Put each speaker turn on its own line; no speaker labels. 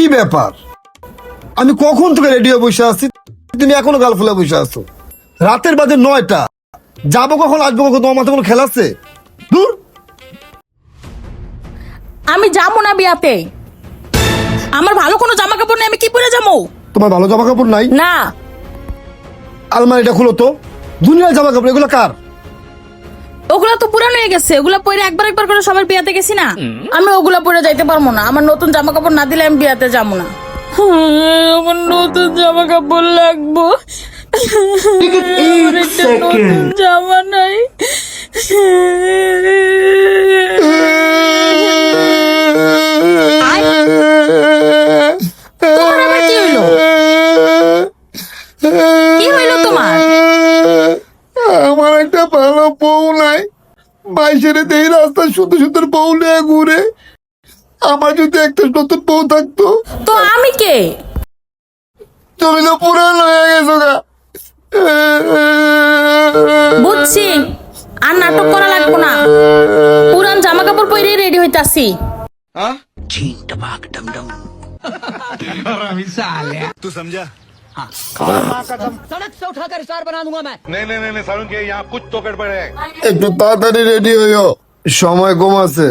কি ব্যাপার? আমি কখন থেকে রেডিও বসে আছি, তুমি এখনো গাল ফুলে বসে আছো। রাতের বাজে 9টা, যাবো কখন আসবো কখন, তোমার মাথায় কোনো খেলা আছে? দূর।
আমি যাবো না বিয়াতে। আমার ভালো কোনো জামা কাপড় নেই, আমি কি পরে যাবো?
তোমার ভালো জামা কাপড় নাই?
না,
আলমারিটা খুলো তো, দুনিয়ার জামা কাপড় এগুলো কার?
ওগুলা তো পুরানো হয়ে গেছে। ওগুলা পরে একবার একবার করে সবার বিয়াতে গেছি না, আমি ওগুলা পরে যাইতে পারবো না। আমার নতুন জামা কাপড় না দিলে আমি বিয়াতে যাবো না। আমার নতুন জামা কাপড় লাগবো। আমার একটা নতুন জামা নাই। তোমার আবার কি হইলো? কি হইলো তোমার?
আমার একটা ভালো বউ নাই, বাইশের এই রাস্তা সুন্দর সুন্দর বউ নিয়ে ঘুরে। আমার যদি একটা নতুন বউ থাকতো।
তো আমি কে?
তুমি তো পুরান হয়ে গেছো গা।
বুঝছি, আর নাটক করা লাগবো না। পুরান জামা কাপড় পরে রেডি হইতাছি।
तू समझा?
सड़क से उठाकर स्टार बना दूंगा मैं।
नहीं सारुण के यहाँ कुछ तो गड़बड़ है।
একটু তাড়াতাড়ি রেডি হইও, সময় কম আছে।